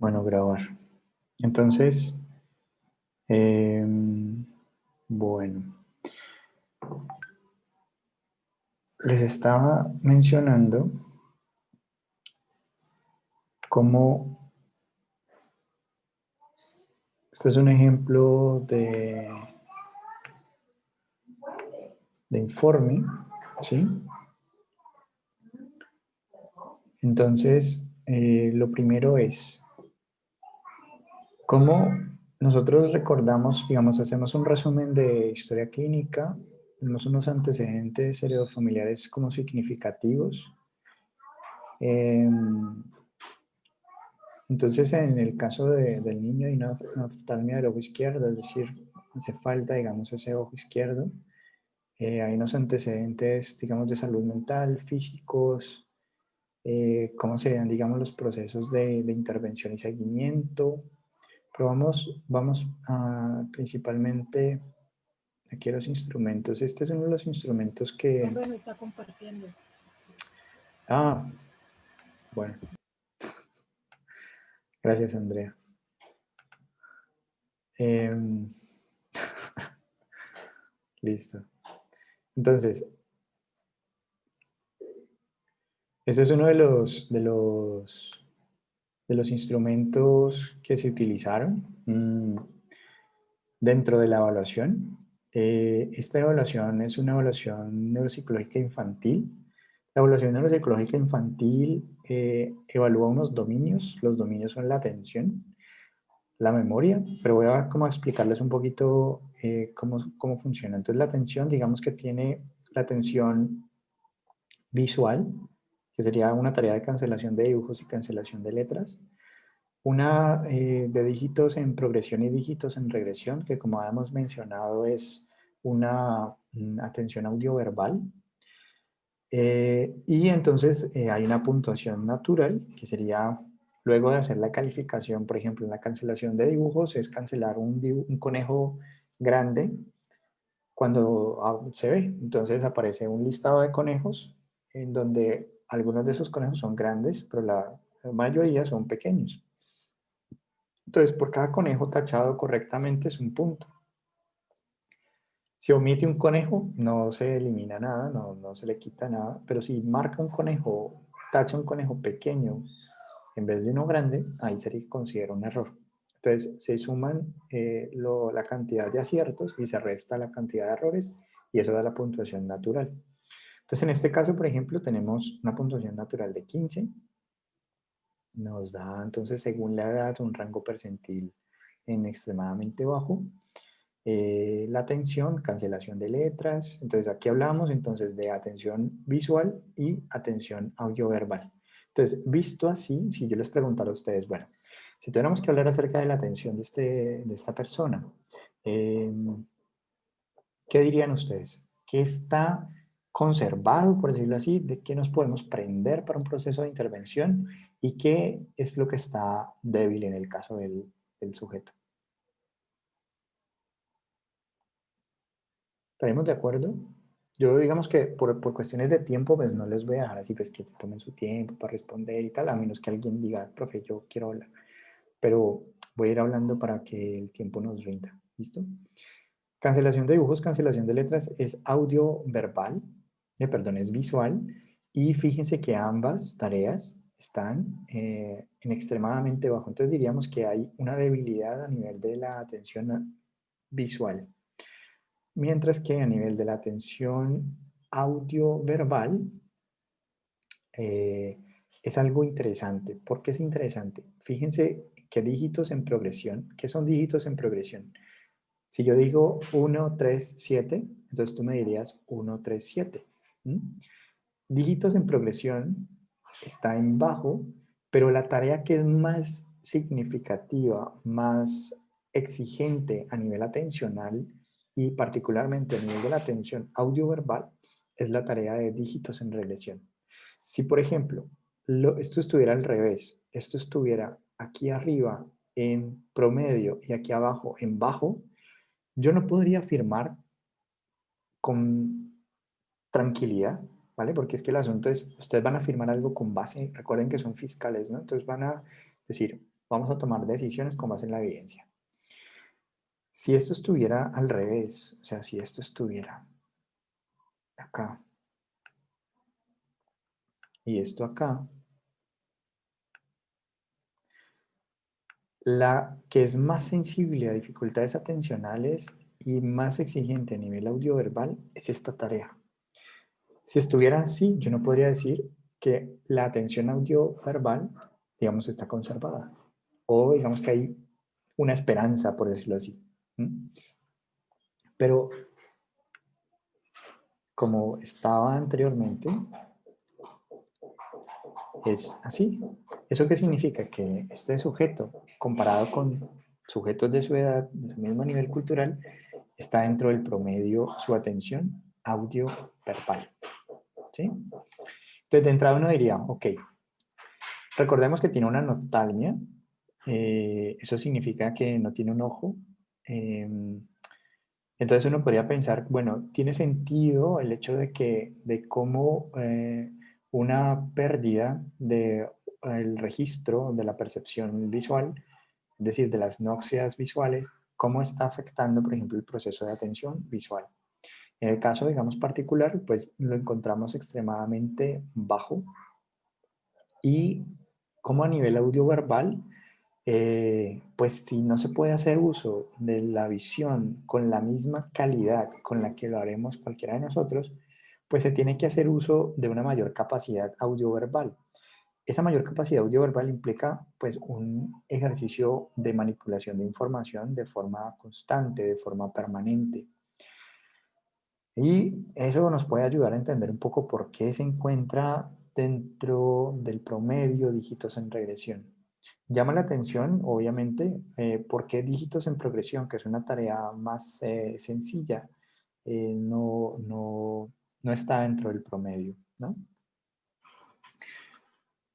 Bueno, grabar. Entonces, bueno, les estaba mencionando cómo este es un ejemplo de informe, ¿sí? Entonces, lo primero es cómo nosotros recordamos, digamos, hacemos un resumen de historia clínica, tenemos unos antecedentes heredofamiliares como significativos. Entonces, en el caso del niño hay una oftalmia del ojo izquierdo, es decir, hace falta, digamos, ese ojo izquierdo. Hay unos antecedentes, digamos, de salud mental, físicos, cómo se dan, digamos, los procesos de intervención y seguimiento. Pero vamos a principalmente aquí a los instrumentos. Este es uno de los instrumentos que... Profe, me está compartiendo. Ah, bueno, gracias, Andrea. Em, listo. Entonces, este es uno de los instrumentos que se utilizaron dentro de la evaluación. Esta evaluación es una evaluación neuropsicológica infantil. La evaluación neuropsicológica infantil evalúa unos dominios. Los dominios son la atención, la memoria, pero voy a como explicarles un poquito cómo funciona. Entonces, la atención, digamos que tiene la atención visual, que sería una tarea de cancelación de dibujos y cancelación de letras. Una de dígitos en progresión y dígitos en regresión, que como habíamos mencionado es una atención audioverbal. Y entonces hay una puntuación natural, que sería luego de hacer la calificación, por ejemplo, en la cancelación de dibujos, es cancelar un conejo grande cuando se ve. Entonces aparece un listado de conejos en donde algunos de esos conejos son grandes, pero la mayoría son pequeños. Entonces, por cada conejo tachado correctamente es un punto. Si omite un conejo, no se elimina nada, no se le quita nada, pero si marca un conejo, tacha un conejo pequeño en vez de uno grande, ahí se considera un error. Entonces, se suman la cantidad de aciertos y se resta la cantidad de errores y eso da la puntuación natural. Entonces, en este caso, por ejemplo, tenemos una puntuación natural de 15. Nos da entonces, según la edad, un rango percentil en extremadamente bajo. La atención, cancelación de letras. Entonces, aquí hablamos entonces de atención visual y atención audioverbal. Entonces, visto así, si yo les preguntara a ustedes, bueno, si tuviéramos que hablar acerca de la atención de esta persona, eh, ¿qué dirían ustedes? ¿Qué está conservado, por decirlo así? ¿De qué nos podemos prender para un proceso de intervención? ¿Y qué es lo que está débil en el caso del sujeto? ¿Estaremos de acuerdo? Yo digamos que por cuestiones de tiempo, pues no les voy a dejar así, pues que tomen su tiempo para responder y tal, a menos que alguien diga, profe, yo quiero hablar. Pero voy a ir hablando para que el tiempo nos rinda. ¿Listo? Cancelación de dibujos, cancelación de letras es audio verbal, perdón, es visual. Y fíjense que ambas tareas están en extremadamente bajo. Entonces diríamos que hay una debilidad a nivel de la atención visual. Mientras que a nivel de la atención audio-verbal eh, es algo interesante. ¿Por qué es interesante? Fíjense que dígitos en progresión, ¿qué son dígitos en progresión? Si yo digo 1, 3, 7, entonces tú me dirías 1, 3, 7. Dígitos en progresión está en bajo, pero la tarea que es más significativa, más exigente a nivel atencional y particularmente a nivel de la atención audioverbal es la tarea de dígitos en regresión. Si, por ejemplo, esto estuviera al revés, esto estuviera aquí arriba en promedio y aquí abajo en bajo, yo no podría afirmar con tranquilidad, ¿vale? Porque es que el asunto es, ustedes van a firmar algo con base, recuerden que son fiscales, ¿no? Entonces van a decir, vamos a tomar decisiones con base en la evidencia. Si esto estuviera al revés, o sea, si esto estuviera acá y esto acá, la que es más sensible a dificultades atencionales y más exigente a nivel audioverbal es esta tarea. Si estuviera así, yo no podría decir que la atención audioverbal, digamos, está conservada. O digamos que hay una esperanza, por decirlo así. ¿Mm? Pero como estaba anteriormente, es así. ¿Eso qué significa? Que este sujeto, comparado con sujetos de su edad, de su mismo nivel cultural, está dentro del promedio su atención audio-verbal. ¿Sí? Entonces, de entrada uno diría, ok, recordemos que tiene una noftalmia, eso significa que no tiene un ojo. eh, entonces uno podría pensar, bueno, tiene sentido el hecho de cómo una pérdida del registro de la percepción visual, es decir, de las nóxias visuales, cómo está afectando, por ejemplo, el proceso de atención visual. En el caso, digamos, particular, pues lo encontramos extremadamente bajo y como a nivel audioverbal, pues si no se puede hacer uso de la visión con la misma calidad con la que lo haremos cualquiera de nosotros, pues se tiene que hacer uso de una mayor capacidad audioverbal. Esa mayor capacidad audioverbal implica pues un ejercicio de manipulación de información de forma constante, de forma permanente. Y eso nos puede ayudar a entender un poco por qué se encuentra dentro del promedio dígitos en regresión. Llama la atención, obviamente, por qué dígitos en progresión, que es una tarea más sencilla, no está dentro del promedio, ¿no?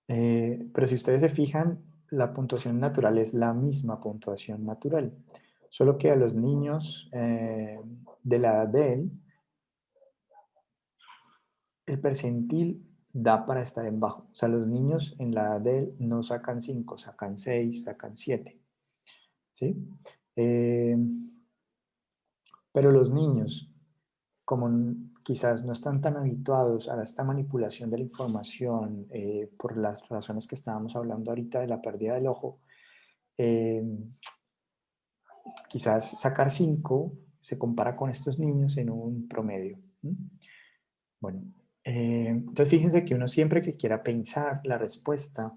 Pero si ustedes se fijan, la puntuación natural es la misma puntuación natural, solo que a los niños de la edad de él, el percentil da para estar en bajo. O sea, los niños en la edad de él no sacan 5, sacan 6, sacan 7. ¿Sí? Eh, pero los niños, como quizás no están tan habituados a esta manipulación de la información por las razones que estábamos hablando ahorita de la pérdida del ojo, eh, quizás sacar 5 se compara con estos niños en un promedio. Bueno, entonces fíjense que uno siempre que quiera pensar la respuesta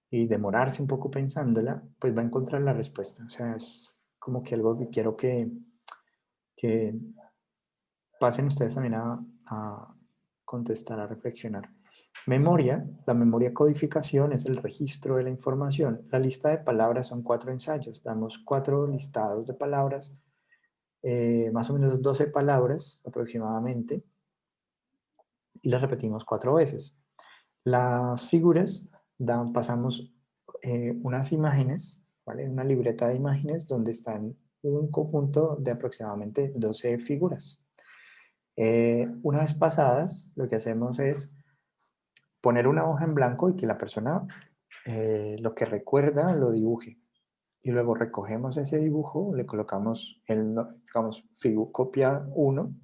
y demorarse un poco pensándola, pues va a encontrar la respuesta. O sea, es como que algo que quiero que pasen ustedes también a contestar, a reflexionar. Memoria, la memoria codificación es el registro de la información. La lista de palabras son 4 ensayos. Damos 4 listados de palabras, más o menos 12 palabras aproximadamente, y las repetimos 4 veces. Las figuras pasamos unas imágenes, ¿vale? Una libreta de imágenes donde están un conjunto de aproximadamente 12 figuras. Una vez pasadas, lo que hacemos es poner una hoja en blanco y que la persona lo que recuerda lo dibuje. Y luego recogemos ese dibujo, le colocamos el, digamos, copia 1,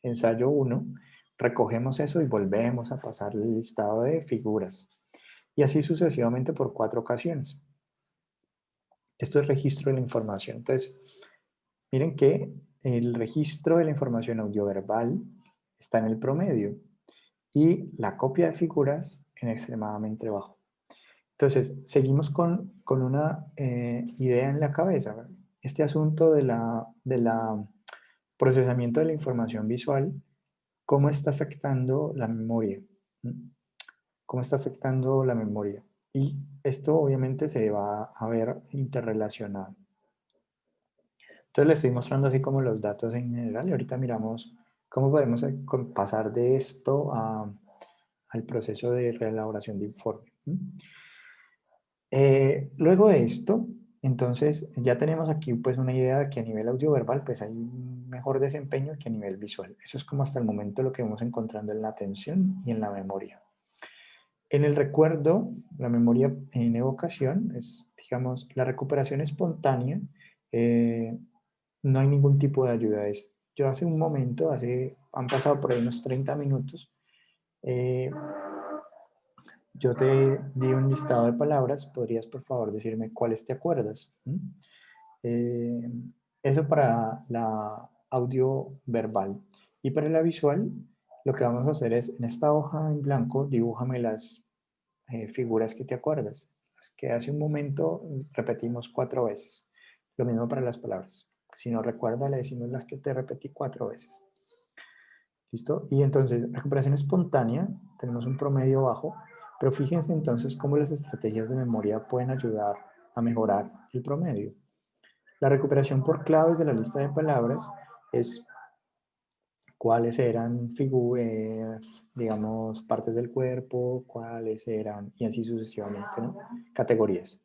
ensayo 1, recogemos eso y volvemos a pasar el listado de figuras. Y así sucesivamente por 4 ocasiones. Esto es registro de la información. Entonces, miren que el registro de la información audioverbal está en el promedio y la copia de figuras en extremadamente bajo. Entonces, seguimos con una idea en la cabeza. Este asunto de la procesamiento de la información visual, ¿cómo está afectando la memoria? ¿Cómo está afectando la memoria? Y esto obviamente se va a ver interrelacionado. Entonces le estoy mostrando así como los datos en general y ahorita miramos cómo podemos pasar de esto al proceso de reelaboración de informe. Luego de esto, entonces ya tenemos aquí pues una idea de que a nivel audioverbal pues hay un mejor desempeño que a nivel visual. Eso es como hasta el momento lo que vamos encontrando en la atención y en la memoria. En el recuerdo, la memoria en evocación es, digamos, la recuperación espontánea, no hay ningún tipo de ayuda. Yo hace un momento, han pasado por ahí unos 30 minutos, eh, yo te di un listado de palabras, ¿podrías por favor decirme cuáles te acuerdas? ¿Mm? Eh, Eso para la audio verbal. Y para la visual, lo que vamos a hacer es, en esta hoja en blanco, dibújame las figuras que te acuerdas. Las que hace un momento repetimos 4 veces. Lo mismo para las palabras. Si no recuerda, le decimos las que te repetí 4 veces. ¿Listo? Y entonces, recuperación espontánea, tenemos un promedio bajo, pero fíjense entonces cómo las estrategias de memoria pueden ayudar a mejorar el promedio. La recuperación por claves de la lista de palabras es cuáles eran, digamos, partes del cuerpo, cuáles eran, y así sucesivamente, ¿no? Categorías.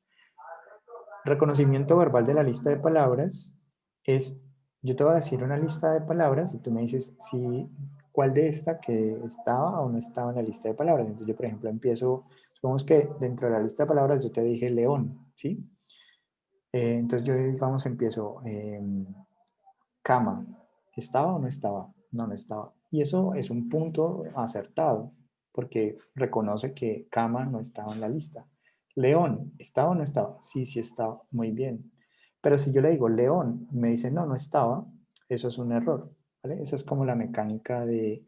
Reconocimiento verbal de la lista de palabras es, yo te voy a decir una lista de palabras y tú me dices si, cuál de esta que estaba o no estaba en la lista de palabras. Entonces yo, por ejemplo, empiezo, supongamos que dentro de la lista de palabras yo te dije león, ¿sí? Entonces yo, digamos, empiezo, cama, ¿estaba o no estaba? No, no estaba. Y eso es un punto acertado, porque reconoce que cama no estaba en la lista. León, ¿estaba o no estaba? Sí, sí estaba, muy bien. Pero si yo le digo león, me dice no, no estaba, eso es un error, ¿vale? Esa es como la mecánica de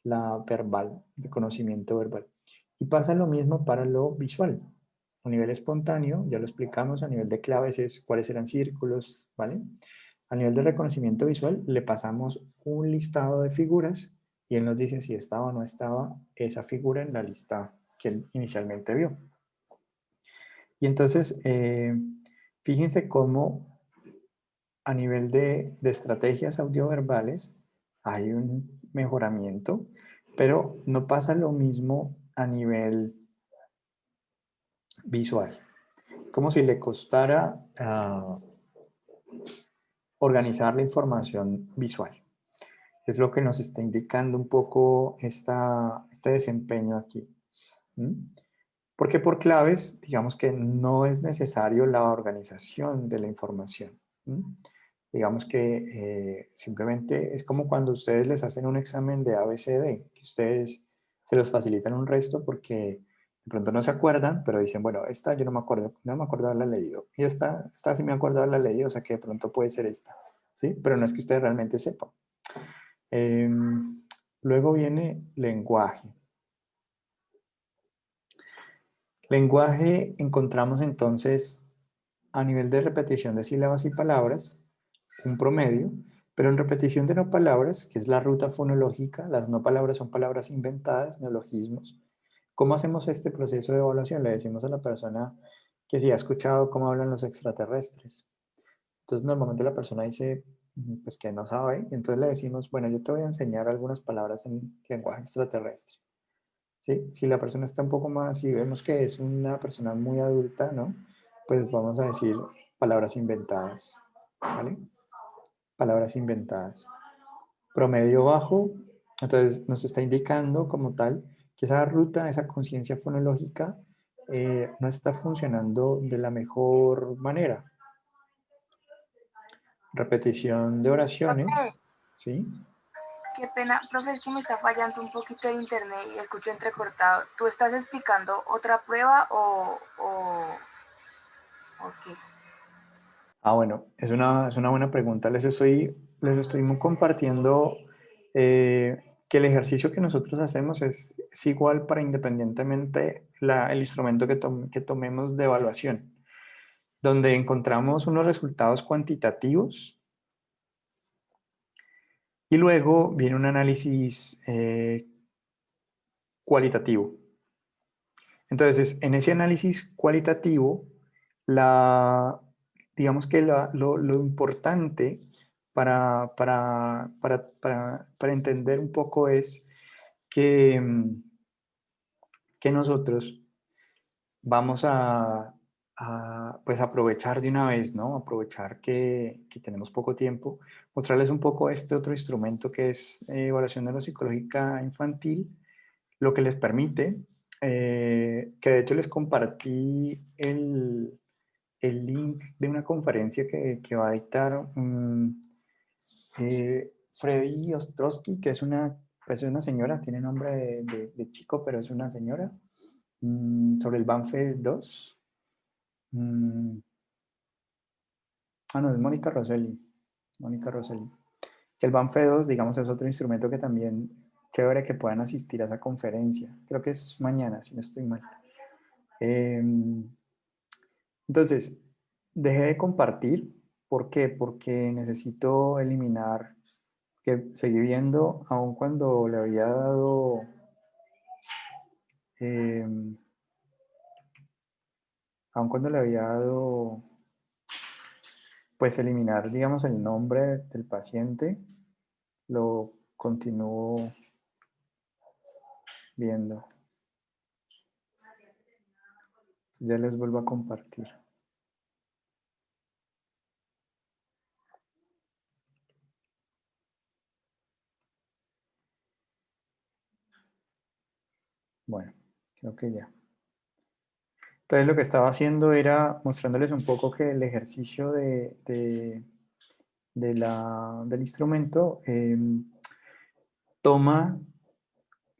la verbal, de conocimiento verbal. Y pasa lo mismo para lo visual. A nivel espontáneo, ya lo explicamos, a nivel de claves es cuáles eran círculos, ¿vale? A nivel de reconocimiento visual, le pasamos un listado de figuras y él nos dice si estaba o no estaba esa figura en la lista que él inicialmente vio. Y entonces, fíjense cómo a nivel de estrategias audioverbales hay un mejoramiento, pero no pasa lo mismo a nivel visual. Como si le costara organizar la información visual. Es lo que nos está indicando un poco este desempeño aquí. ¿Mm? Porque por claves, digamos que no es necesario la organización de la información. ¿Mm? Digamos que simplemente es como cuando ustedes les hacen un examen de ABCD, que ustedes se los facilitan un resto porque de pronto no se acuerdan, pero dicen, bueno, esta yo no me acuerdo haberla leído. Y esta sí me acuerdo haberla leído, o sea que de pronto puede ser esta. ¿Sí? Pero no es que ustedes realmente sepan. Eh, Luego viene lenguaje. Lenguaje encontramos entonces a nivel de repetición de sílabas y palabras, un promedio, pero en repetición de no palabras, que es la ruta fonológica, las no palabras son palabras inventadas, neologismos. ¿Cómo hacemos este proceso de evaluación? Le decimos a la persona que si ha escuchado cómo hablan los extraterrestres. Entonces normalmente la persona dice, pues que no sabe, y entonces le decimos, bueno, yo te voy a enseñar algunas palabras en lenguaje extraterrestre. ¿Sí? Si la persona está un poco más, si vemos que es una persona muy adulta, ¿no? Pues vamos a decir palabras inventadas, ¿vale? Palabras inventadas. Promedio bajo, entonces nos está indicando como tal que esa ruta, esa conciencia fonológica no está funcionando de la mejor manera. Repetición de Profe, oraciones, ¿sí? qué pena, profe, es que me está fallando un poquito el internet y escucho entrecortado. ¿Tú estás explicando otra prueba o qué? Ah, bueno, es una buena pregunta. Les estoy compartiendo que el ejercicio que nosotros hacemos es igual para independientemente el instrumento que tomemos de evaluación, donde encontramos unos resultados cuantitativos y luego viene un análisis cualitativo. Entonces, en ese análisis cualitativo, digamos que lo importante para entender un poco es que, que nosotros vamos pues aprovechar de una vez, ¿no? Aprovechar que tenemos poco tiempo, mostrarles un poco este otro instrumento que es evaluación neuropsicológica infantil, lo que les permite, que de hecho les compartí el link de una conferencia que va a dictar Freddy Ostrowski, que es pues es una señora, tiene nombre de chico, pero es una señora, sobre el Banfe 2. No, es Mónica Rosselli. Mónica Rosselli. Que el Banfe 2, digamos, es otro instrumento que también chévere que puedan asistir a esa conferencia. Creo que es mañana, si no estoy mal. Entonces, dejé de compartir. ¿Por qué? Porque necesito eliminar, que seguí viendo, aun cuando le había dado, eh, aun cuando le había dado, pues eliminar, digamos, el nombre del paciente, lo continúo viendo. Ya les vuelvo a compartir. Bueno, creo que ya. Entonces lo que estaba haciendo era mostrándoles un poco que el ejercicio del instrumento toma,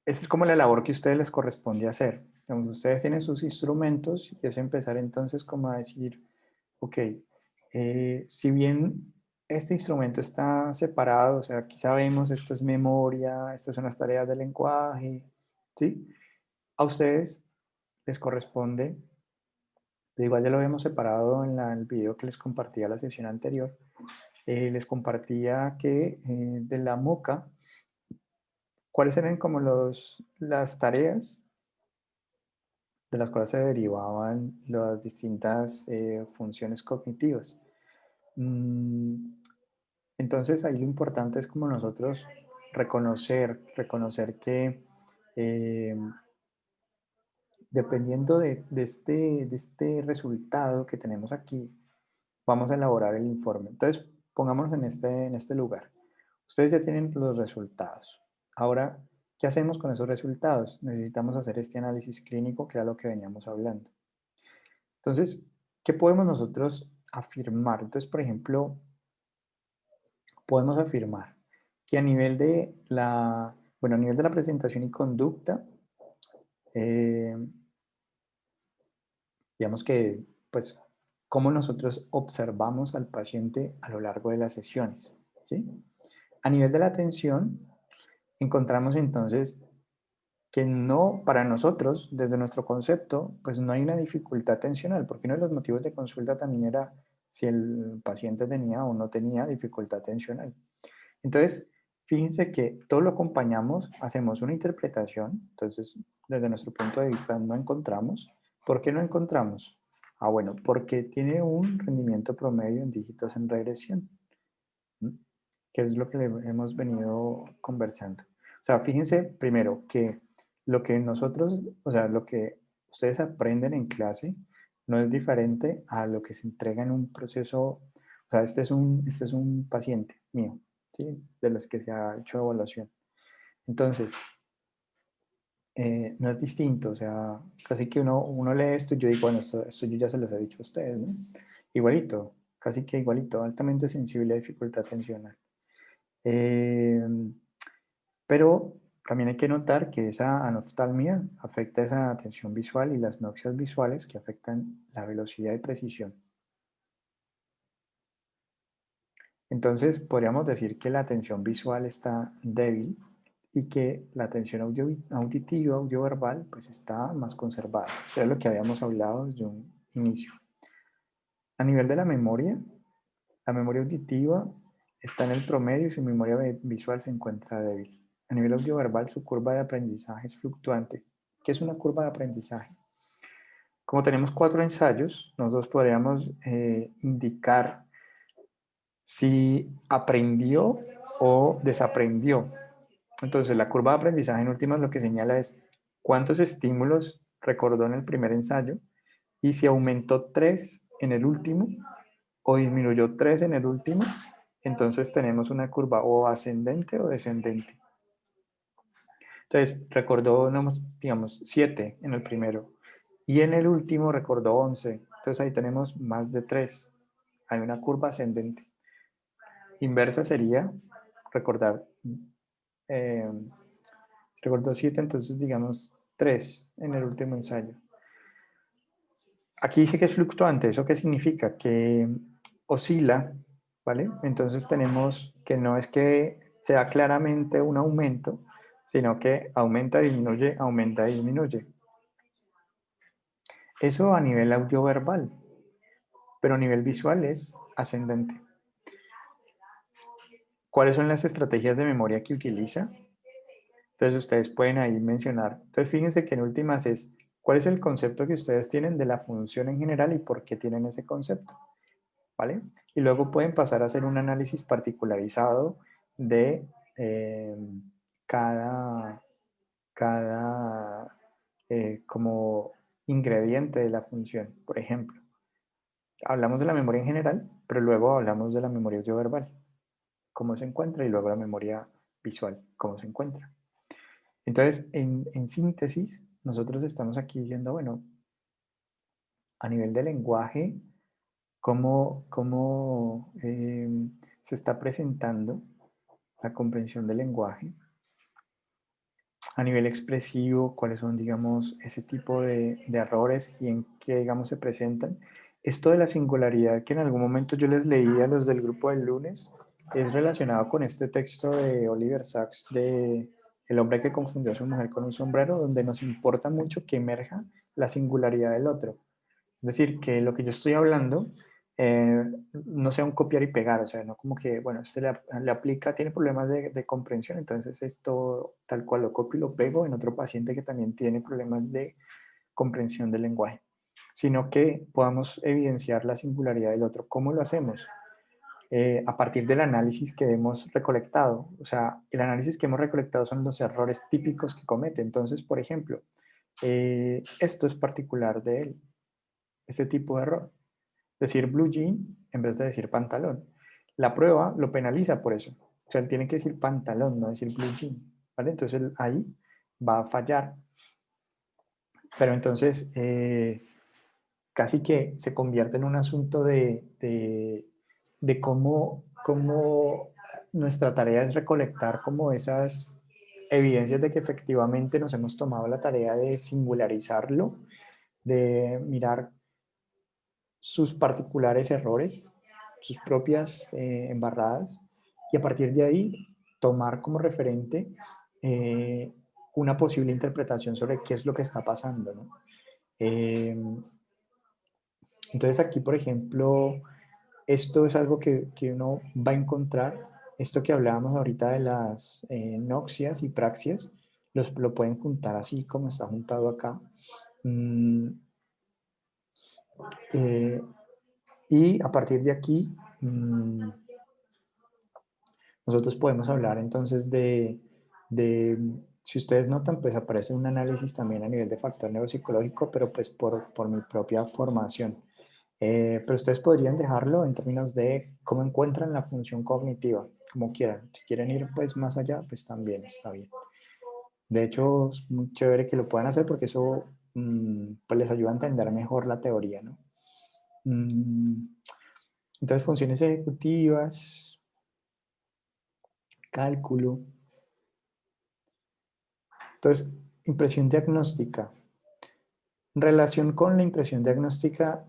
es como la labor que a ustedes les corresponde hacer. Digamos, ustedes tienen sus instrumentos y es empezar entonces como a decir, ok, si bien este instrumento está separado, o sea, aquí sabemos esto es memoria, estas son las tareas del lenguaje, ¿sí? A ustedes les corresponde, igual ya lo habíamos separado en el video que les compartía la sesión anterior, les compartía que de la MOCA, cuáles eran como las tareas de las cuales se derivaban las distintas funciones cognitivas. Entonces ahí lo importante es como nosotros reconocer que eh, dependiendo de este resultado que tenemos aquí, vamos a elaborar el informe. Entonces, pongámonos en este lugar. Ustedes ya tienen los resultados. Ahora, ¿qué hacemos con esos resultados? Necesitamos hacer este análisis clínico, que era lo que veníamos hablando. Entonces, ¿qué podemos nosotros afirmar? Entonces, por ejemplo, podemos afirmar que a nivel de a nivel de la presentación y conducta, eh, digamos que, pues, cómo nosotros observamos al paciente a lo largo de las sesiones, ¿sí? A nivel de la atención, encontramos entonces que no, para nosotros, desde nuestro concepto, pues no hay una dificultad atencional, porque uno de los motivos de consulta también era si el paciente tenía o no tenía dificultad atencional. Entonces, fíjense que todo lo acompañamos, hacemos una interpretación, entonces, desde nuestro punto de vista no encontramos. ¿Por qué no encontramos? Bueno, porque tiene un rendimiento promedio en dígitos en regresión, ¿sí? Que es lo que hemos venido conversando. O sea, fíjense primero que lo que nosotros, o sea, lo que ustedes aprenden en clase no es diferente a lo que se entrega en un proceso. O sea, este es un paciente mío, ¿sí? De los que se ha hecho evaluación. Entonces, no es distinto, o sea, casi que uno lee esto y yo digo, bueno, esto yo ya se los he dicho a ustedes, ¿no? Igualito, casi que igualito, altamente sensible a dificultad atencional. Eh, pero también hay que notar que esa anoftalmia afecta esa atención visual y las noxias visuales que afectan la velocidad y precisión. Entonces, podríamos decir que la atención visual está débil y que la atención auditiva, audioverbal, pues está más conservada. Eso es lo que habíamos hablado desde un inicio. A nivel de la memoria auditiva está en el promedio y su memoria visual se encuentra débil. A nivel audioverbal, su curva de aprendizaje es fluctuante. ¿Qué es una curva de aprendizaje? Como tenemos 4 ensayos, nosotros podríamos indicar si aprendió o desaprendió. Entonces, la curva de aprendizaje en últimas lo que señala es cuántos estímulos recordó en el primer ensayo y si aumentó 3 en el último o disminuyó 3 en el último, entonces tenemos una curva o ascendente o descendente. Entonces, recordó, digamos, 7 en el primero y en el último recordó 11. Entonces ahí tenemos más de 3. Hay una curva ascendente. Inversa sería recordar, eh, recordó 7, entonces digamos 3 en el último ensayo. Aquí dice que es fluctuante. ¿Eso qué significa? Que oscila, ¿vale? Entonces tenemos que no es que sea claramente un aumento, sino que aumenta, disminuye. Eso a nivel audioverbal, pero a nivel visual es ascendente. ¿Cuáles son las estrategias de memoria que utiliza? Entonces ustedes pueden ahí mencionar. Entonces fíjense que en últimas es, ¿cuál es el concepto que ustedes tienen de la función en general y por qué tienen ese concepto? ¿Vale? Y luego pueden pasar a hacer un análisis particularizado de cada, cada como ingrediente de la función. Por ejemplo, hablamos de la memoria en general, pero luego hablamos de la memoria audioverbal, cómo se encuentra, y luego la memoria visual, cómo se encuentra. Entonces, en síntesis, nosotros estamos aquí diciendo, bueno, a nivel de lenguaje, cómo se está presentando la comprensión del lenguaje. A nivel expresivo, cuáles son, digamos, ese tipo de errores y en qué, digamos, se presentan. Esto de la singularidad que en algún momento yo les leí a los del grupo del lunes es relacionado con este texto de Oliver Sacks de El hombre que confundió a su mujer con un sombrero, donde nos importa mucho que emerja la singularidad del otro. Es decir, que lo que yo estoy hablando eh, no sea un copiar y pegar, o sea, no como que, bueno, este le aplica, tiene problemas de comprensión, entonces esto tal cual lo copio y lo pego en otro paciente que también tiene problemas de comprensión del lenguaje, sino que podamos evidenciar la singularidad del otro. ¿Cómo lo hacemos? A partir del análisis que hemos recolectado. O sea, el análisis que hemos recolectado son los errores típicos que comete. Entonces, por ejemplo, esto es particular de él, este tipo de error. Decir blue jean en vez de decir pantalón. La prueba lo penaliza por eso. O sea, él tiene que decir pantalón, no decir blue jean. ¿Vale? Entonces él ahí va a fallar. Pero entonces casi que se convierte en un asunto de cómo nuestra tarea es recolectar como esas evidencias de que efectivamente nos hemos tomado la tarea de singularizarlo, de mirar sus particulares errores, sus propias embarradas, y a partir de ahí tomar como referente una posible interpretación sobre qué es lo que está pasando, ¿no? Eh, entonces aquí, por ejemplo, esto es algo que uno va a encontrar, esto que hablábamos ahorita de las noxias y praxias, lo pueden juntar así como está juntado acá. Mm, eh, y a partir de aquí, nosotros podemos hablar entonces de, si ustedes notan, pues aparece un análisis también a nivel de factor neuropsicológico, pero pues por mi propia formación. Pero ustedes podrían dejarlo en términos de cómo encuentran la función cognitiva, como quieran. Si quieren ir pues más allá, pues también está bien. De hecho, es muy chévere que lo puedan hacer porque eso pues les ayuda a entender mejor la teoría, ¿no? Entonces, funciones ejecutivas, cálculo. Entonces, impresión diagnóstica. En relación con la impresión diagnóstica,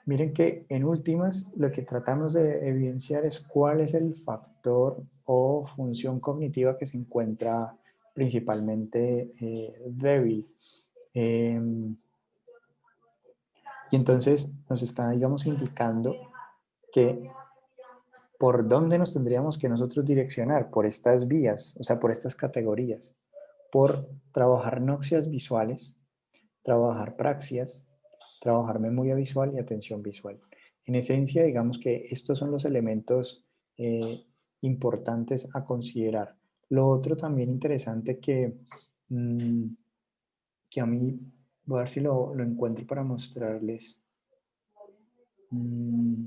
miren que en últimas lo que tratamos de evidenciar es cuál es el factor o función cognitiva que se encuentra principalmente débil. Eh, y entonces nos está, digamos, indicando que por dónde nos tendríamos que nosotros direccionar, por estas vías, o sea, por estas categorías, por trabajar noxias visuales, trabajar praxias, trabajar memoria visual y atención visual. En esencia, digamos que estos son los elementos eh, importantes a considerar. Lo otro también interesante mmm, que a mí, voy a ver si lo encuentro para mostrarles. Mm,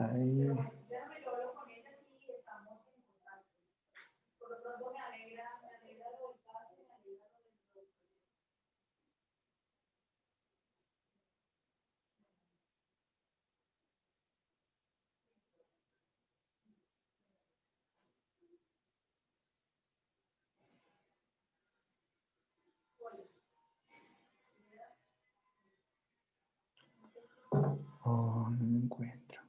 Ahí. Oh, no me encuentro.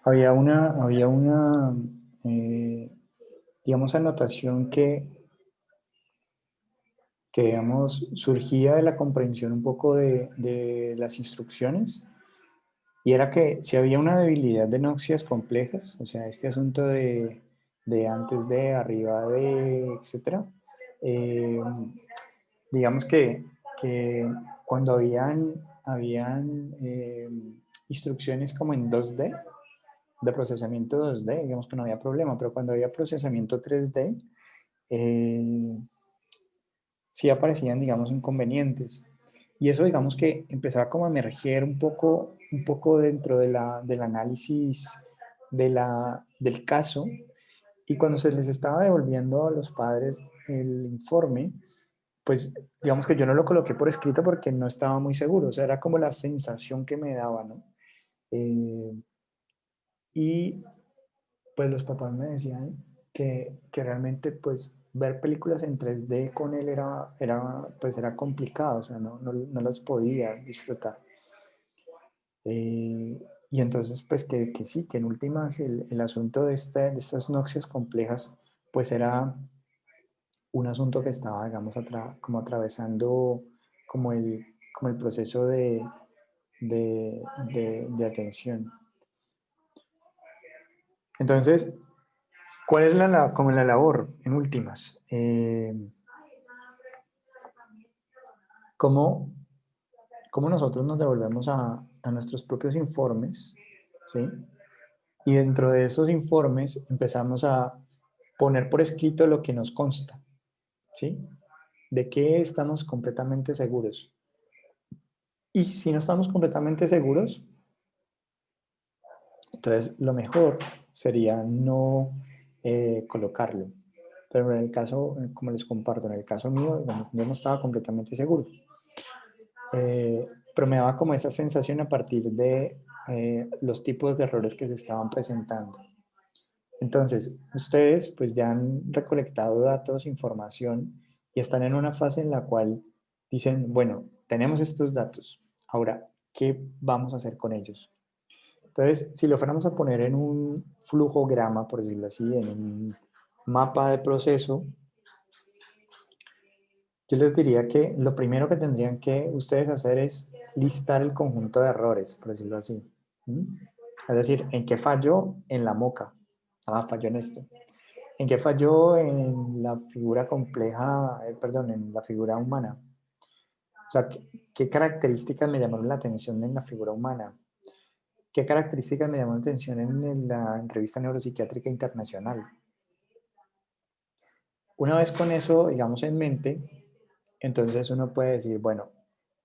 Había una digamos, anotación que, digamos, surgía de la comprensión un poco de las instrucciones, y era que si había una debilidad de noxias complejas, o sea, este asunto de antes de, arriba de, etcétera, eh, digamos que cuando habían instrucciones como en 2D, de procesamiento 2D, digamos que no había problema, pero cuando había procesamiento 3D, eh, sí aparecían, digamos, inconvenientes. Y eso, digamos, que empezaba como a emerger un poco dentro del análisis del caso. Y cuando se les estaba devolviendo a los padres el informe, pues digamos que yo no lo coloqué por escrito porque no estaba muy seguro, o sea, era como la sensación que me daba, ¿no? Eh, y pues los papás me decían que realmente pues ver películas en 3D con él era complicado, o sea, no las podía disfrutar. Y entonces pues que sí, que en últimas el asunto de estas noxias complejas pues era un asunto que estaba, digamos, como atravesando como el proceso de atención. Entonces, ¿cuál es como la labor en últimas? ¿Cómo, cómo nosotros nos devolvemos a nuestros propios informes? ¿Sí? Y dentro de esos informes empezamos a poner por escrito lo que nos consta. ¿Sí? ¿De qué estamos completamente seguros? Y si no estamos completamente seguros, entonces lo mejor sería no colocarlo. Pero en el caso, como les comparto, en el caso mío, yo no estaba completamente seguro. Pero me daba como esa sensación a partir de los tipos de errores que se estaban presentando. Entonces, ustedes pues ya han recolectado datos, información, y están en una fase en la cual dicen, bueno, tenemos estos datos, ahora, ¿qué vamos a hacer con ellos? Entonces, si lo fuéramos a poner en un flujograma, por decirlo así, en un mapa de proceso, yo les diría que lo primero que tendrían que ustedes hacer es listar el conjunto de errores, por decirlo así. ¿Mm? Es decir, ¿en qué falló? En la moca. Ah, falló en esto. ¿En qué falló en la figura compleja, perdón, en la figura humana? O sea, ¿qué características me llamaron la atención en la figura humana? ¿Qué características me llamaron la atención en la entrevista neuropsiquiátrica internacional? Una vez con eso, digamos, en mente, entonces uno puede decir, bueno,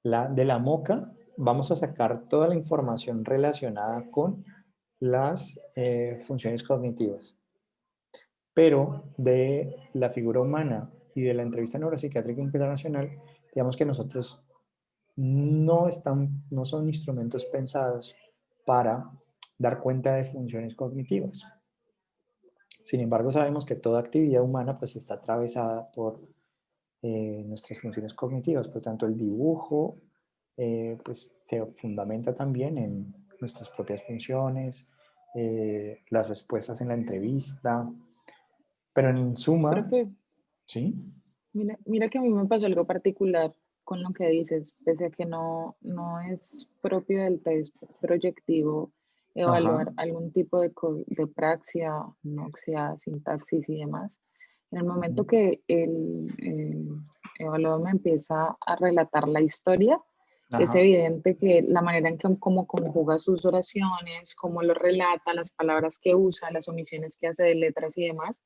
de la MOCA vamos a sacar toda la información relacionada con las funciones cognitivas, pero de la figura humana y de la entrevista neuropsiquiátrica internacional, digamos que nosotros no son instrumentos pensados para dar cuenta de funciones cognitivas. Sin embargo, sabemos que toda actividad humana pues está atravesada por nuestras funciones cognitivas, por lo tanto el dibujo pues se fundamenta también en nuestras propias funciones, las respuestas en la entrevista, pero en suma, Profe, ¿sí? mira que a mí me pasó algo particular con lo que dices, pese a que no es propio del test proyectivo Ajá. evaluar algún tipo de praxia, noxia, sintaxis y demás. En el momento Ujú. que el evaluador me empieza a relatar la historia, es Ajá. evidente que la manera en que cómo conjuga sus oraciones, cómo lo relata, las palabras que usa, las omisiones que hace de letras y demás,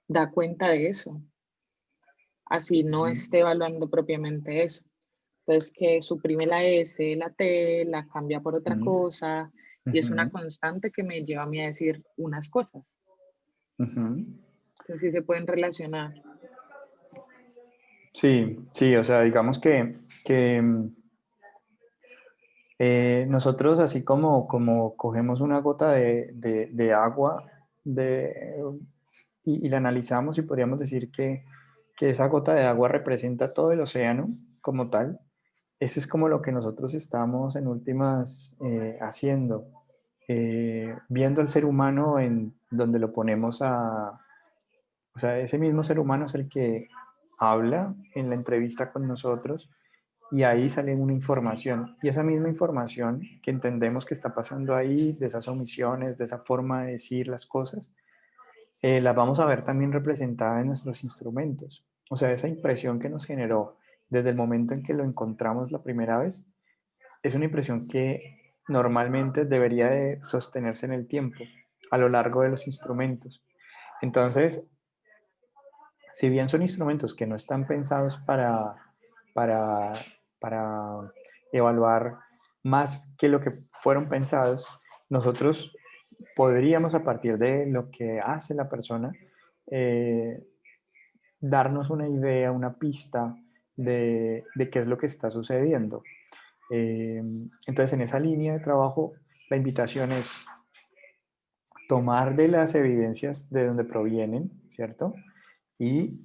da cuenta de eso, así no esté evaluando propiamente eso. Entonces, que suprime la S, la T, la cambia por otra Ujú, cosa, y es una constante que me lleva a mí a decir unas cosas. ujú. Entonces, sí se pueden relacionar. Sí, sí, o sea, digamos que nosotros así como cogemos una gota de agua y la analizamos y podríamos decir que esa gota de agua representa todo el océano como tal. Eso es como lo que nosotros estamos en últimas haciendo, viendo al ser humano en donde lo ponemos o sea, ese mismo ser humano es el que habla en la entrevista con nosotros y ahí sale una información. Y esa misma información que entendemos que está pasando ahí, de esas omisiones, de esa forma de decir las cosas, las vamos a ver también representada en nuestros instrumentos. O sea, esa impresión que nos generó desde el momento en que lo encontramos la primera vez, es una impresión que normalmente debería de sostenerse en el tiempo, a lo largo de los instrumentos. Entonces, si bien son instrumentos que no están pensados para, para evaluar más que lo que fueron pensados, nosotros podríamos a partir de lo que hace la persona eh, darnos una idea, una pista de qué es lo que está sucediendo. Entonces, en esa línea de trabajo, la invitación es tomar de las evidencias de donde provienen, ¿cierto? Y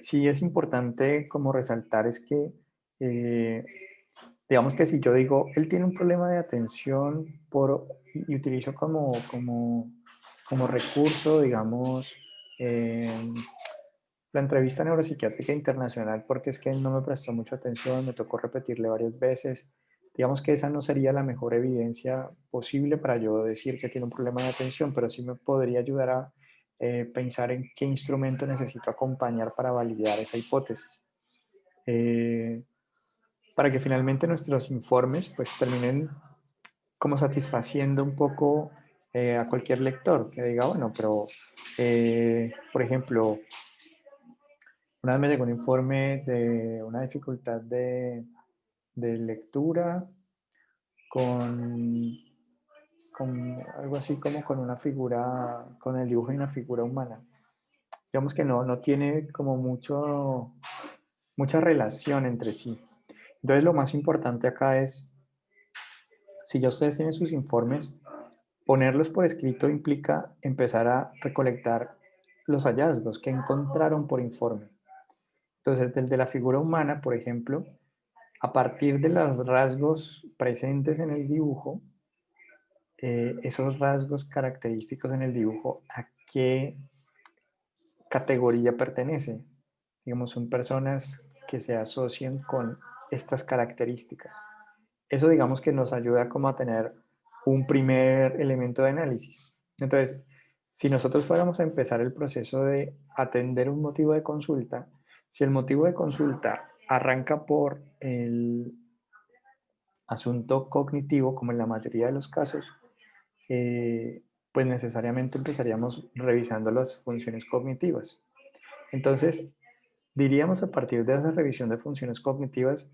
sí es importante como resaltar es que, eh, digamos que si yo digo, él tiene un problema de atención y utilizo como recurso, digamos, eh, la entrevista neuropsiquiátrica internacional, porque es que él no me prestó mucha atención, me tocó repetirle varias veces. Digamos que esa no sería la mejor evidencia posible para yo decir que tiene un problema de atención, pero sí me podría ayudar a pensar en qué instrumento necesito acompañar para validar esa hipótesis. Eh, para que finalmente nuestros informes pues terminen como satisfaciendo un poco a cualquier lector que diga, bueno, pero por ejemplo, una vez me llegó un informe de una dificultad de lectura con, con algo así como con una figura, con el dibujo de una figura humana. Digamos que no tiene como mucha relación entre sí. Entonces lo más importante acá es, si ya ustedes tienen sus informes, ponerlos por escrito implica empezar a recolectar los hallazgos que encontraron por informe. Entonces, del de la figura humana, por ejemplo, a partir de los rasgos presentes en el dibujo, esos rasgos característicos en el dibujo, ¿a qué categoría pertenece? Digamos, son personas que se asocian con estas características. Eso digamos que nos ayuda como a tener un primer elemento de análisis. Entonces, si nosotros fuéramos a empezar el proceso de atender un motivo de consulta, si el motivo de consulta arranca por el asunto cognitivo, como en la mayoría de los casos, pues necesariamente empezaríamos revisando las funciones cognitivas. Entonces, diríamos a partir de esa revisión de funciones cognitivas,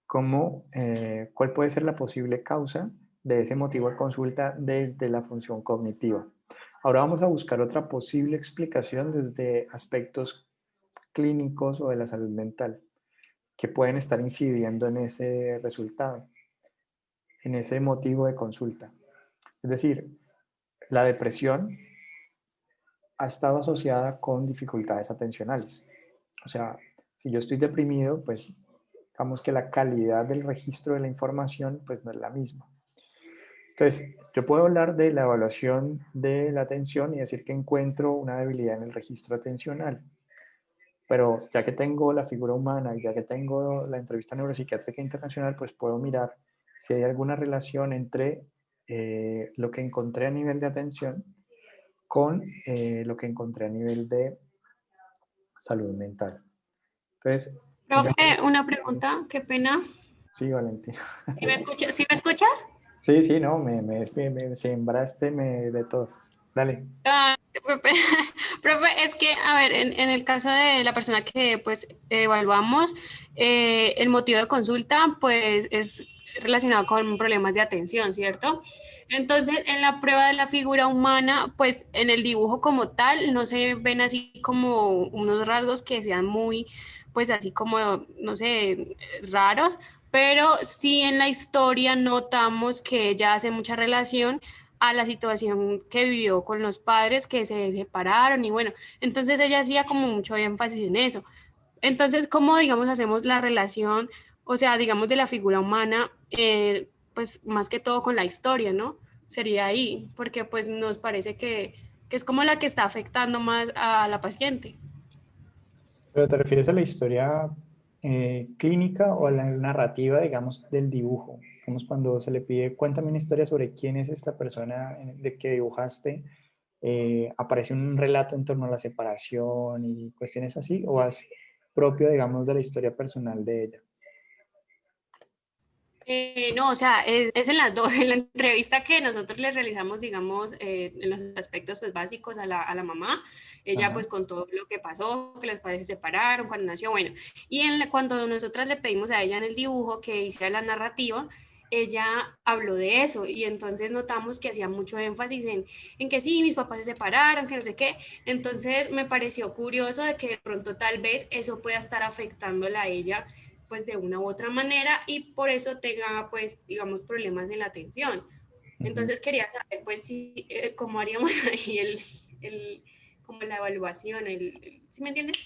cuál puede ser la posible causa de ese motivo de consulta desde la función cognitiva. Ahora vamos a buscar otra posible explicación desde aspectos clínicos o de la salud mental que pueden estar incidiendo en ese resultado, en ese motivo de consulta. Es decir, la depresión ha estado asociada con dificultades atencionales. O sea, si yo estoy deprimido, pues digamos que la calidad del registro de la información pues no es la misma. Entonces, yo puedo hablar de la evaluación de la atención y decir que encuentro una debilidad en el registro atencional. Pero ya que tengo la figura humana y ya que tengo la entrevista neuropsiquiátrica internacional, pues puedo mirar si hay alguna relación entre lo que encontré a nivel de atención con lo que encontré a nivel de salud mental. Entonces, Profe, una pregunta, qué pena. sí, Valentina. ¿Sí me escuchas? ¿Sí me escuchas? Sí, sí, no, me sembraste de todo. Dale. Ah, Profe, es que, a ver, en el caso de la persona que pues evaluamos, el motivo de consulta pues es relacionado con problemas de atención, ¿cierto? Entonces, en la prueba de la figura humana, pues en el dibujo como tal, no se ven así como unos rasgos que sean muy, pues así como, no sé, raros, pero sí en la historia notamos que ella hace mucha relación a la situación que vivió con los padres que se separaron y bueno, entonces ella hacía como mucho énfasis en eso. Entonces, ¿cómo, digamos, hacemos la relación, o sea, digamos, de la figura humana, pues más que todo con la historia, ¿no? Sería ahí, porque pues nos parece que es como la que está afectando más a la paciente. ¿Pero te refieres a la historia clínica o a la narrativa, digamos, del dibujo? Digamos, cuando se le pide, cuéntame una historia sobre quién es esta persona de que dibujaste, ¿aparece un relato en torno a la separación y cuestiones así? ¿O es propio, digamos, de la historia personal de ella? No, o sea, es en las dos, en la entrevista que nosotros le realizamos, digamos, en los aspectos pues, básicos a la mamá, ella Ajá. pues contó lo que pasó, que los padres se separaron, cuando nació, bueno, y cuando nosotras le pedimos a ella en el dibujo que hiciera la narrativa, ella habló de eso y entonces notamos que hacía mucho énfasis en que sí, mis papás se separaron, que no sé qué, entonces me pareció curioso de que de pronto tal vez eso pueda estar afectándola a ella pues de una u otra manera y por eso tenga pues digamos problemas en la atención. Ujú. Entonces quería saber pues si cómo haríamos ahí como la evaluación, ¿sí me entiendes?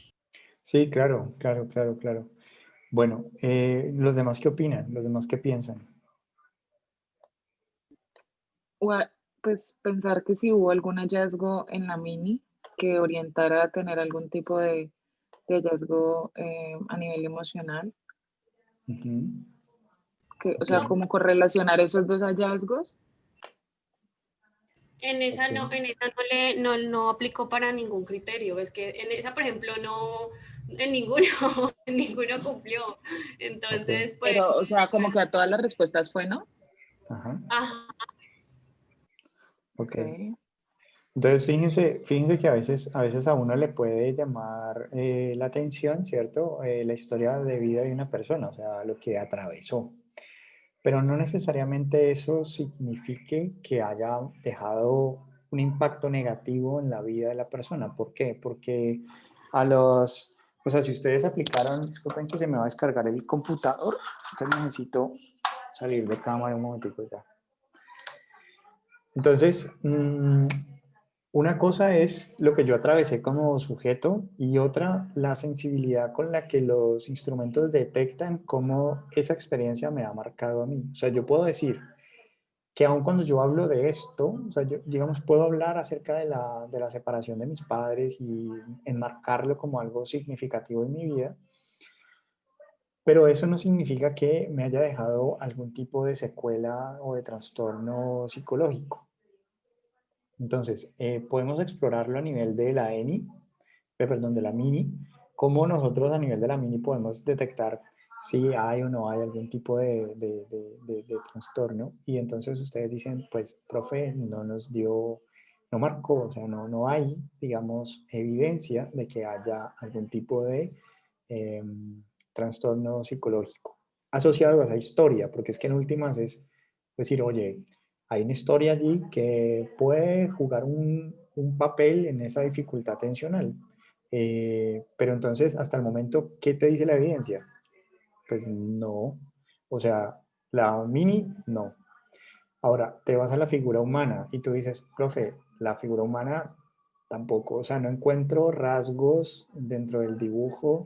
Sí, claro, claro, claro, claro. Bueno, ¿los demás qué opinan? ¿Los demás qué piensan? O pues pensar que si hubo algún hallazgo en la mini que orientara a tener algún tipo de hallazgo a nivel emocional, Ujú. que, o Ok, sea, como correlacionar esos dos hallazgos. ok. En esa no aplicó para ningún criterio. Es que en esa, por ejemplo, no, en ninguno, en ninguno cumplió. Ok, Entonces, pues, Pero, o sea, como que a todas las respuestas fue no. ajá, ajá, ok. Ok. Entonces, fíjense que a veces a uno le puede llamar la atención, ¿cierto? La historia de vida de una persona, o sea, lo que atravesó. Pero no necesariamente eso signifique que haya dejado un impacto negativo en la vida de la persona. ¿Por qué? Porque o sea, si ustedes aplicaron, disculpen que se me va a descargar el computador, entonces necesito salir de cámara un momentico ya. Entonces, una cosa es lo que yo atravesé como sujeto y otra la sensibilidad con la que los instrumentos detectan cómo esa experiencia me ha marcado a mí. O sea, yo puedo decir que aun cuando yo hablo de esto, o sea, yo, digamos, puedo hablar acerca de la separación de mis padres y enmarcarlo como algo significativo en mi vida, pero eso no significa que me haya dejado algún tipo de secuela o de trastorno psicológico. Entonces, podemos explorarlo a nivel de la ENI, perdón, de la MINI, cómo nosotros a nivel de la MINI podemos detectar si hay o no hay algún tipo de trastorno. Y entonces ustedes dicen, pues, profe, no nos dio, no marcó, o sea, no hay, digamos, evidencia de que haya algún tipo de eh, trastorno psicológico asociado a esa historia, porque es que en últimas es decir, oye, hay una historia allí que puede jugar un papel en esa dificultad tensional. Pero entonces, hasta el momento, ¿qué te dice la evidencia? Pues no. O sea, la mini, no. Ahora, te vas a la figura humana y tú dices, profe, la figura humana tampoco. O sea, no encuentro rasgos dentro del dibujo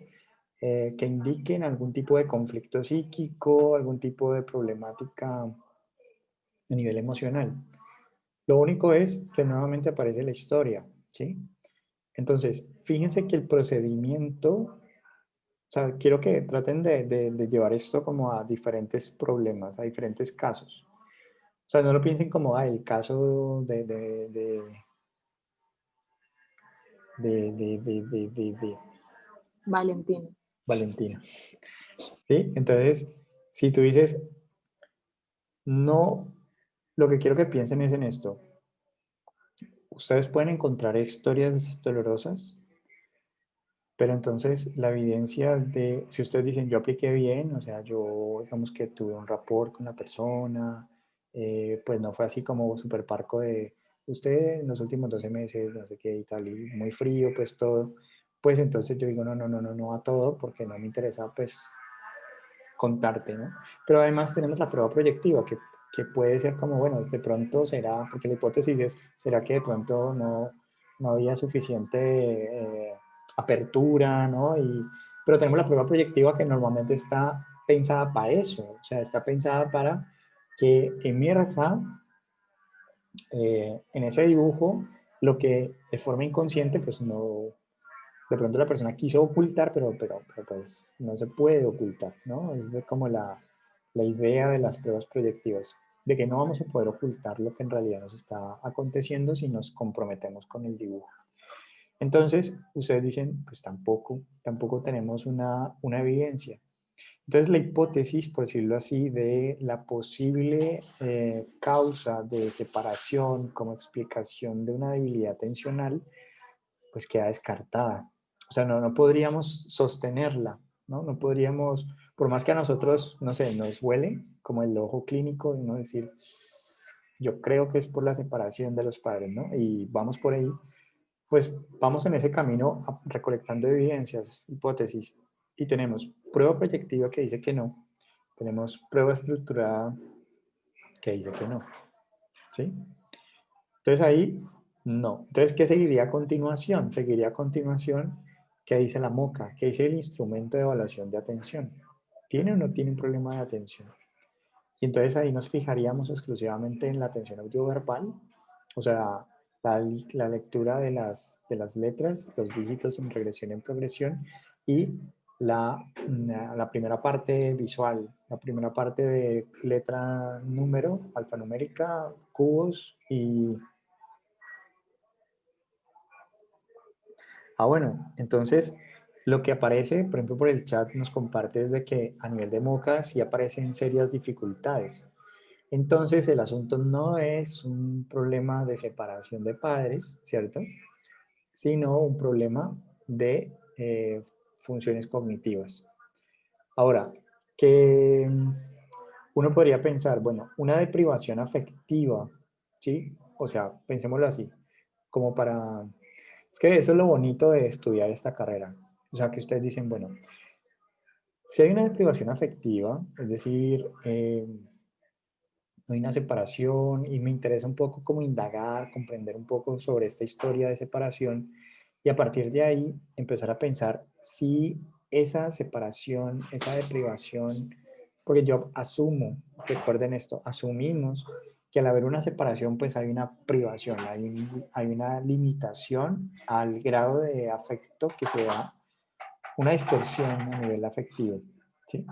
que indiquen algún tipo de conflicto psíquico, algún tipo de problemática a nivel emocional. Lo único es que nuevamente aparece la historia, ¿sí? Entonces, fíjense que el procedimiento, o sea, quiero que traten de llevar esto como a diferentes problemas, a diferentes casos. O sea, no lo piensen como, el caso de Valentín. Valentina, ¿sí? Entonces, si tú dices, no, lo que quiero que piensen es en esto. ustedes pueden encontrar historias dolorosas, pero entonces la evidencia de, si ustedes dicen yo apliqué bien, o sea, yo digamos que tuve un rapport con la persona, pues no fue así como súper parco de usted en los últimos 12 meses, no sé qué y tal, y muy frío, pues todo, pues entonces yo digo no, no, no, no, no a todo, porque no me interesa pues contarte, ¿no? Pero además tenemos la prueba proyectiva, que puede ser como, bueno, de pronto será, porque la hipótesis es, será que de pronto no había suficiente apertura, ¿no? Pero tenemos la prueba proyectiva que normalmente está pensada para eso, o sea, está pensada para que emerja en ese dibujo lo que de forma inconsciente, pues no, de pronto la persona quiso ocultar, pero pues no se puede ocultar, ¿no? Es como la idea de las pruebas proyectivas, de que no vamos a poder ocultar lo que en realidad nos está aconteciendo si nos comprometemos con el dibujo. Entonces, ustedes dicen, pues tampoco tenemos una evidencia. Entonces, la hipótesis, por decirlo así, de la posible causa de separación como explicación de una debilidad tensional, pues queda descartada. O sea, no podríamos sostenerla, ¿no? No podríamos, por más que a nosotros, no sé, nos huele como el ojo clínico, ¿no? Decir, yo creo que es por la separación de los padres, ¿no? Y vamos por ahí, pues vamos en ese camino recolectando evidencias, hipótesis, y tenemos prueba proyectiva que dice que no, tenemos prueba estructurada que dice que no, ¿sí? Entonces ahí, no. Entonces, ¿qué seguiría a continuación? Seguiría a continuación, ¿qué dice la MOCA? ¿Qué dice el instrumento de evaluación de atención? ¿Tiene o no tiene un problema de atención? Y entonces ahí nos fijaríamos exclusivamente en la atención audioverbal, o sea, la lectura de las letras, los dígitos en regresión y en progresión, y la primera parte visual, la primera parte de letra número, alfanumérica, cubos y... Bueno, entonces lo que aparece, por ejemplo, por el chat nos comparte es de que a nivel de MOCA sí aparecen serias dificultades. Entonces, el asunto no es un problema de separación de padres, ¿cierto? Sino un problema de funciones cognitivas. Ahora, que uno podría pensar, bueno, una deprivación afectiva, ¿sí? O sea, pensémoslo así, como para... Es que eso es lo bonito de estudiar esta carrera. O sea, que ustedes dicen, bueno, si hay una deprivación afectiva, es decir, no hay una separación y me interesa un poco como indagar, comprender un poco sobre esta historia de separación y a partir de ahí empezar a pensar si esa separación, esa deprivación, porque yo asumo, recuerden esto, asumimos que al haber una separación pues hay una privación, hay una limitación al grado de afecto que se da, una distorsión a nivel afectivo, ¿sí?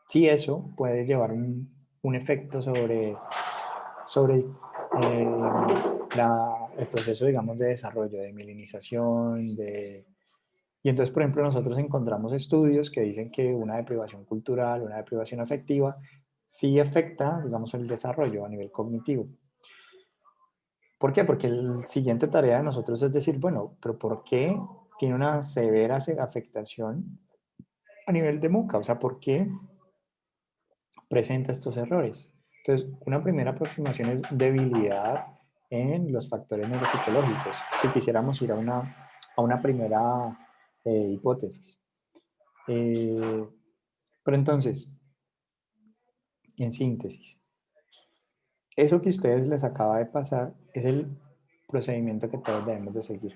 Sí, eso puede llevar un efecto sobre el proceso, digamos, de desarrollo, de mielinización, y entonces, por ejemplo, nosotros encontramos estudios que dicen que una deprivación cultural, una deprivación afectiva, sí afecta, digamos, el desarrollo a nivel cognitivo. ¿Por qué? Porque la siguiente tarea de nosotros es decir, bueno, pero ¿por qué tiene una severa afectación a nivel de MOCA? O sea, ¿por qué presenta estos errores? Entonces, una primera aproximación es debilidad en los factores neuropsicológicos, si quisiéramos ir a una primera hipótesis. Pero entonces, en síntesis, eso que a ustedes les acaba de pasar es el procedimiento que todos debemos de seguir.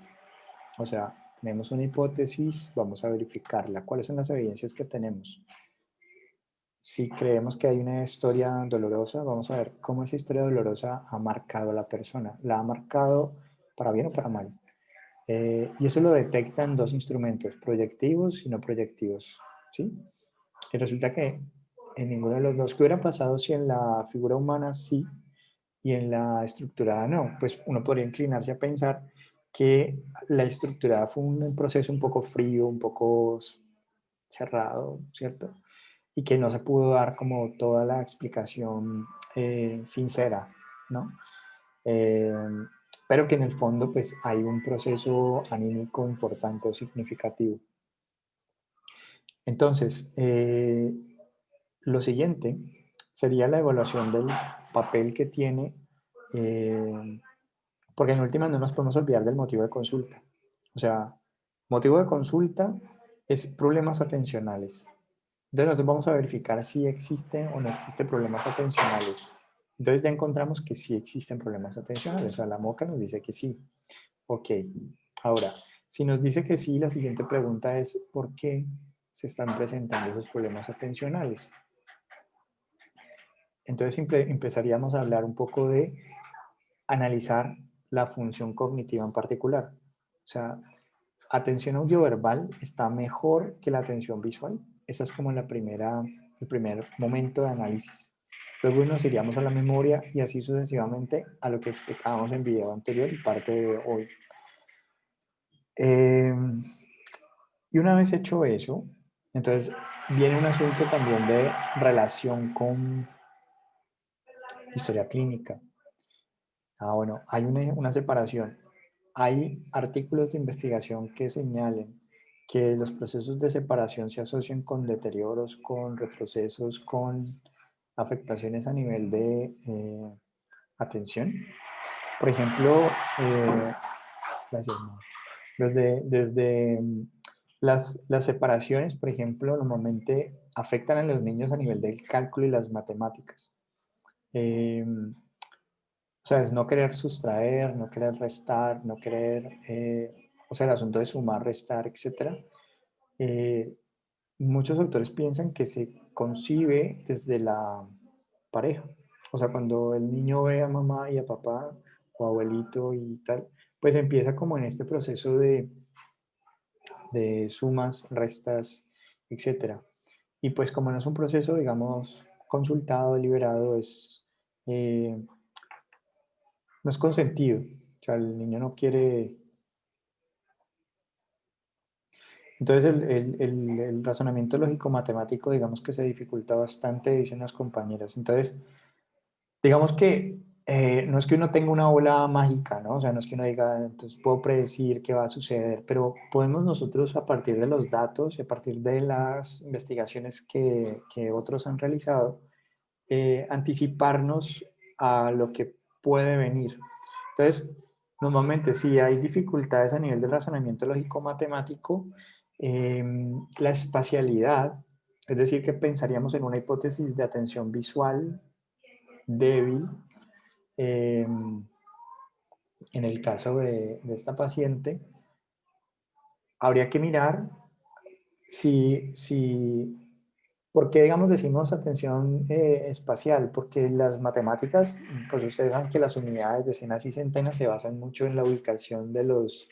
O sea, tenemos una hipótesis, vamos a verificarla. ¿Cuáles son las evidencias que tenemos? Si creemos que hay una historia dolorosa, vamos a ver cómo esa historia dolorosa ha marcado a la persona. La ha marcado para bien o para mal. Y eso lo detectan dos instrumentos, proyectivos y no proyectivos. ¿Sí? Y resulta que en ninguno de los dos, ¿qué hubiera pasado si en la figura humana sí y en la estructurada no? Pues uno podría inclinarse a pensar que la estructurada fue un proceso un poco frío, un poco cerrado, ¿cierto? Y que no se pudo dar como toda la explicación sincera, ¿no? Eh, pero que en el fondo pues hay un proceso anímico importante o significativo. Entonces, lo siguiente sería la evaluación del papel que tiene, porque en última no nos podemos olvidar del motivo de consulta. O sea, motivo de consulta es problemas atencionales. Entonces nosotros vamos a verificar si existen o no existen problemas atencionales. Entonces ya encontramos que sí existen problemas atencionales. O sea, la MOCA nos dice que sí. Ok, ahora, si nos dice que sí, la siguiente pregunta es ¿por qué se están presentando esos problemas atencionales? Entonces empezaríamos a hablar un poco de analizar la función cognitiva en particular. O sea, atención audioverbal está mejor que la atención visual. Esa es como el primer momento de análisis. Luego nos iríamos a la memoria y así sucesivamente a lo que explicábamos en video anterior y parte de hoy. Y una vez hecho eso, entonces viene un asunto también de relación con historia clínica. Bueno, hay una separación. Hay artículos de investigación que señalen que los procesos de separación se asocian con deterioros, con retrocesos, con afectaciones a nivel de atención. Por ejemplo, gracias, no. Desde las separaciones, por ejemplo, normalmente afectan a los niños a nivel del cálculo y las matemáticas. O sea, es no querer sustraer, no querer restar, no querer, o sea, el asunto de sumar, restar, etc. Muchos autores piensan que se concibe desde la pareja. O sea, cuando el niño ve a mamá y a papá o abuelito y tal, pues empieza como en este proceso de sumas, restas, etc. Y pues como no es un proceso, digamos, consultado, deliberado, no es consentido. O sea, el niño no quiere. Entonces el razonamiento lógico-matemático, digamos que se dificulta bastante, dicen las compañeras. Entonces, digamos que no es que uno tenga una bola mágica, ¿no? O sea, no es que uno diga, entonces puedo predecir qué va a suceder, pero podemos nosotros a partir de los datos y a partir de las investigaciones que otros han realizado, anticiparnos a lo que puede venir. Entonces, normalmente si hay dificultades a nivel del razonamiento lógico-matemático, la espacialidad, es decir, que pensaríamos en una hipótesis de atención visual débil, en el caso de esta paciente, habría que mirar si ¿por qué, digamos, decimos atención espacial? Porque las matemáticas, pues ustedes saben que las unidades, decenas y centenas se basan mucho en la ubicación de los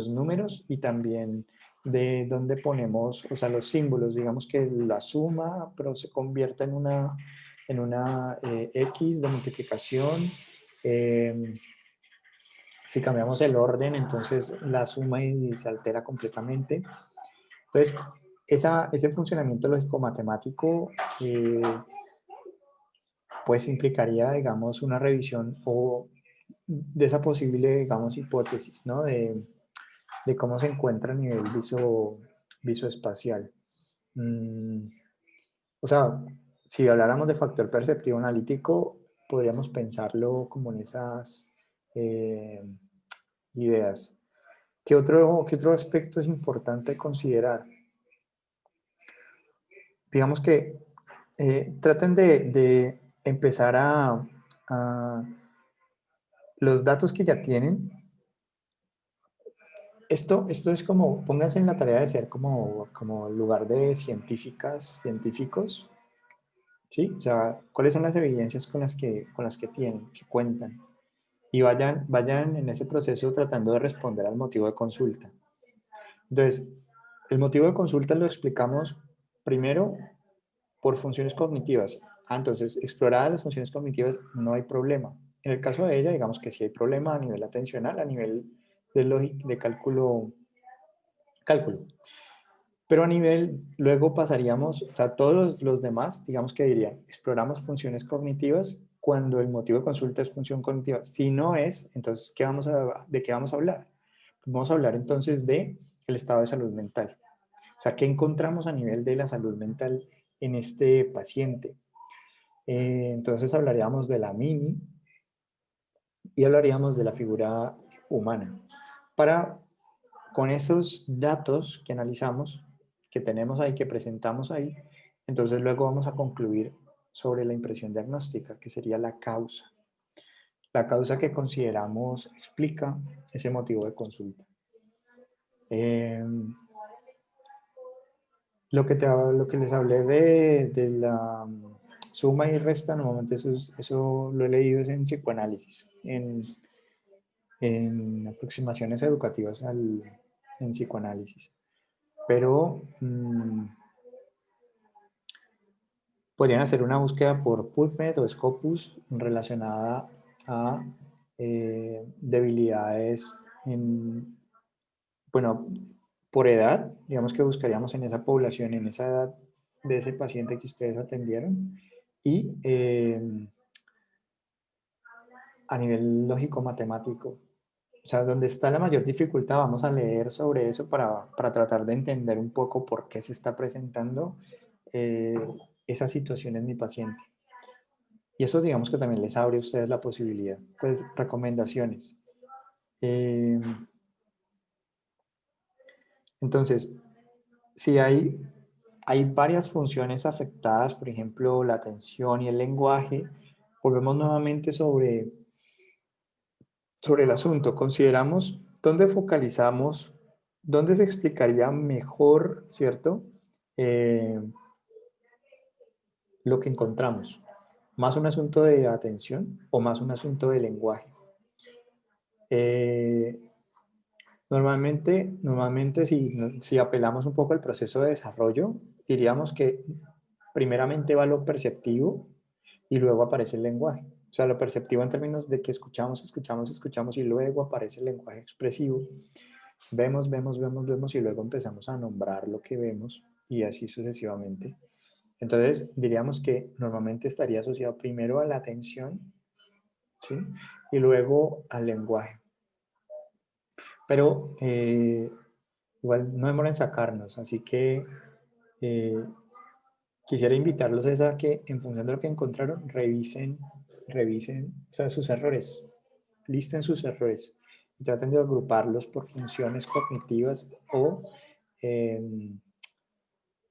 números y también de dónde ponemos, o sea, los símbolos. Digamos que la suma, pero se convierte en una X de multiplicación. Si cambiamos el orden, entonces la suma y se altera completamente. Entonces, ese funcionamiento lógico-matemático pues implicaría, digamos, una revisión o de esa posible, digamos, hipótesis, ¿no? De cómo se encuentra a nivel visoespacial. O sea, si habláramos de factor perceptivo analítico, podríamos pensarlo como en esas ideas. Qué otro aspecto es importante considerar? Digamos que traten de empezar a los datos que ya tienen. Esto es como, pónganse en la tarea de ser como lugar de científicos, ¿sí? O sea, ¿cuáles son las evidencias con las que tienen, que cuentan? Y vayan en ese proceso tratando de responder al motivo de consulta. Entonces, el motivo de consulta lo explicamos primero por funciones cognitivas. Entonces, exploradas las funciones cognitivas no hay problema. En el caso de ella, digamos que sí hay problema a nivel atencional, a nivel de lógica, de cálculo. Pero a nivel, luego pasaríamos, o sea, todos los demás, digamos que dirían, exploramos funciones cognitivas cuando el motivo de consulta es función cognitiva. Si no es, entonces, ¿de qué vamos a hablar? Vamos a hablar entonces de el estado de salud mental. O sea, ¿qué encontramos a nivel de la salud mental en este paciente? Entonces hablaríamos de la MINI y hablaríamos de la figura humana. Con esos datos que analizamos, que tenemos ahí, que presentamos ahí, entonces luego vamos a concluir sobre la impresión diagnóstica, que sería la causa. La causa que consideramos explica ese motivo de consulta. Lo que les hablé de la suma y resta, normalmente eso lo he leído es en psicoanálisis, en aproximaciones educativas en psicoanálisis. Pero podrían hacer una búsqueda por PubMed o Scopus relacionada a debilidades bueno, por edad, digamos que buscaríamos en esa población, en esa edad de ese paciente que ustedes atendieron, y a nivel lógico-matemático. O sea, donde está la mayor dificultad, vamos a leer sobre eso para tratar de entender un poco por qué se está presentando esa situación en mi paciente. Y eso digamos que también les abre a ustedes la posibilidad. Entonces, recomendaciones. Entonces, si hay varias funciones afectadas, por ejemplo, la atención y el lenguaje, volvemos nuevamente sobre el asunto. Consideramos dónde focalizamos, dónde se explicaría mejor, ¿cierto? Lo que encontramos. ¿Más un asunto de atención o más un asunto de lenguaje? Normalmente si apelamos un poco al proceso de desarrollo, diríamos que primeramente va lo perceptivo y luego aparece el lenguaje. O sea, lo perceptivo en términos de que escuchamos y luego aparece el lenguaje expresivo. Vemos y luego empezamos a nombrar lo que vemos y así sucesivamente. Entonces, diríamos que normalmente estaría asociado primero a la atención, ¿sí? Y luego al lenguaje. Pero igual no demora en sacarnos, así que quisiera invitarlos a que en función de lo que encontraron, revisen o sea, sus errores, listen sus errores y traten de agruparlos por funciones cognitivas o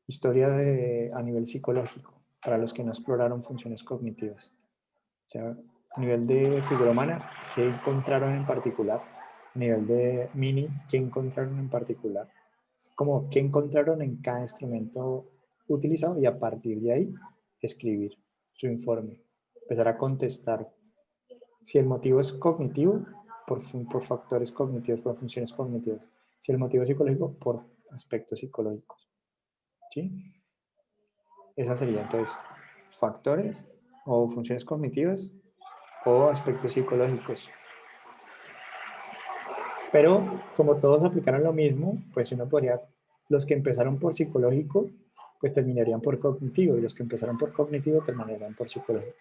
historia a nivel psicológico, para los que no exploraron funciones cognitivas. O sea, a nivel de figura humana, ¿qué encontraron en particular? A nivel de MINI, ¿qué encontraron en particular? Como qué encontraron en cada instrumento utilizado y a partir de ahí escribir su informe. Empezar a contestar si el motivo es cognitivo, por factores cognitivos, por funciones cognitivas. Si el motivo es psicológico, por aspectos psicológicos. ¿Sí? Esas serían entonces factores o funciones cognitivas o aspectos psicológicos. Pero como todos aplicaron lo mismo, pues uno podría, los que empezaron por psicológico, pues terminarían por cognitivo, y los que empezaron por cognitivo terminarían por psicológico.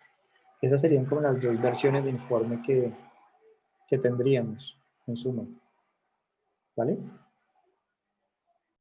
Esas serían como las dos versiones de informe que tendríamos en suma. ¿Vale?